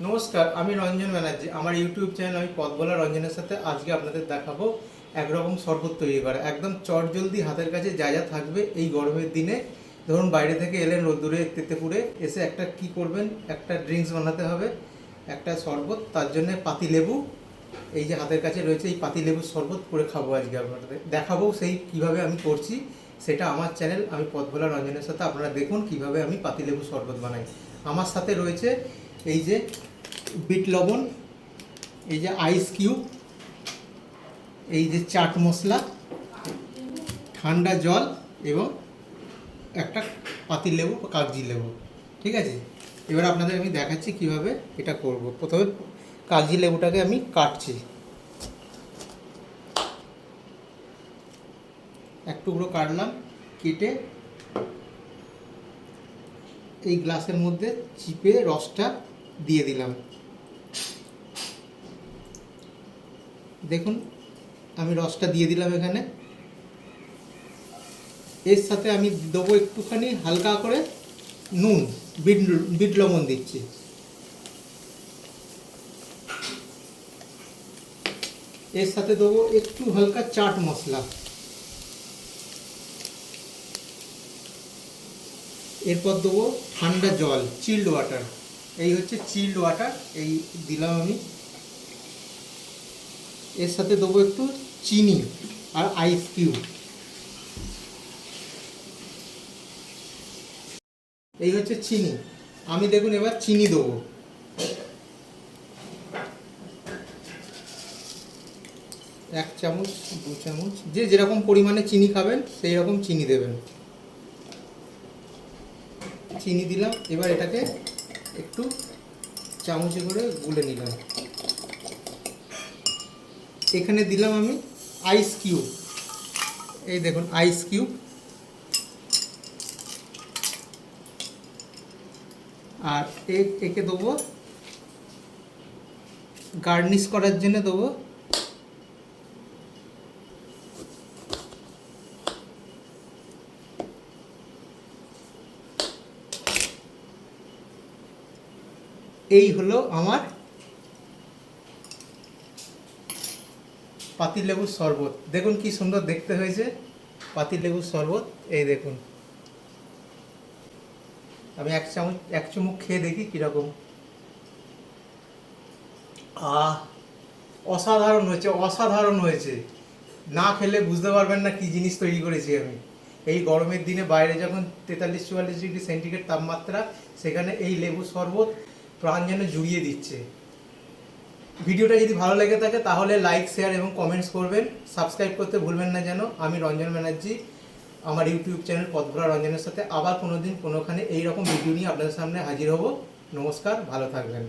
নমস্কার, আমি রঞ্জন ব্যানার্জি। আমার ইউটিউব চ্যানেল আমি পথ বলা রঞ্জনের সাথে আজকে আপনাদের দেখাবো একরকম শরবত তৈরি করা, একদম চটজলদি হাতের কাছে যা যা থাকবে এই গরমের দিনে। ধরুন বাইরে থেকে এলেন রোদ্দুরে তেতেপুরে, এসে একটা কি করবেন, একটা ড্রিঙ্কস বানাতে হবে, একটা শরবত। তার জন্য পাতিলেবু, এই যে হাতের কাছে রয়েছে, এই পাতিলেবুর শরবত করে খাবো আজকে আপনাদের দেখাবো। সেই কিভাবে আমি করছি সেটা আমার চ্যানেল আমি পথ বলা রঞ্জনের সাথে আপনারা দেখুন কিভাবে আমি পাতিলেবু শরবত বানাই। আমার সাথে রয়েছে এই যে বিট লবণ, এই যে আইস কিউব, এই যে চাট মশলা, ঠান্ডা জল এবং একটা পাতিলেবু বা কাগজি লেবু। ঠিক আছে, এবার আপনাদের আমি দেখাচ্ছি কিভাবে এটা করব। প্রথমে কাগজি লেবুটাকে আমি কাটছি, এক টুকরো কাটলাম, কেটে এই গ্লাসের মধ্যে চিপে রসটা দিয়ে দিলাম। দেখুন আমি রসটা দিয়ে দিলাম এখানে। এর সাথে আমি দেবো একটুখানি হালকা করে নুন, বিট লবণ দিচ্ছি। এর সাথে দেবো একটু হালকা চাট মশলা। এরপর দেবো ঠান্ডা জল, চিল্ড ওয়াটার। এই হচ্ছে চিল্ড ওয়াটার, এই দিলাম আমি। এর সাথে দেবো একটু চিনি আর আইস কিউব। এই হচ্ছে চিনি। আমি দেখুন এবার চিনি দেবো, এক চামচ, দু চামচ, যে যেরকম পরিমাণে চিনি খাবেন সেই রকম চিনি দেবেন। চিনি দিলাম, এবার এটাকে একটু চামচে করে গুলে নিলাম। এখানে দিলাম আমি আইস কিউব, এই দেখুন আইস কিউব। আর একে দেবো গার্নিশ করার জন্য দেবো এই হলো আমার পাতিলেবুর শরবত। দেখুন কি সুন্দর দেখতে হয়েছে পাতিলেবুর শরবত। এই দেখুন, আমি এক চুমুক খেয়ে দেখি কীরকম। অসাধারণ হয়েছে, অসাধারণ হয়েছে। না খেলে বুঝতে পারবেন না কি জিনিস তৈরি করেছি আমি। এই গরমের দিনে বাইরে যখন 43-44 ডিগ্রি সেন্টিগ্রেড তাপমাত্রা, সেখানে এই লেবু শরবত প্রাণ যেন জুড়িয়ে দিচ্ছে। ভিডিওটা যদি ভালো লেগে থাকে তাহলে লাইক, শেয়ার এবং কমেন্টস করবেন। সাবস্ক্রাইব করতে ভুলবেন না যেন। আমি রঞ্জন ব্যানার্জি, আমার ইউটিউব চ্যানেল পথ ভরা রঞ্জনের সাথে আবার কোনোদিন কোনোখানে এইরকম ভিডিও নিয়ে আপনাদের সামনে হাজির হব। নমস্কার, ভালো থাকবেন।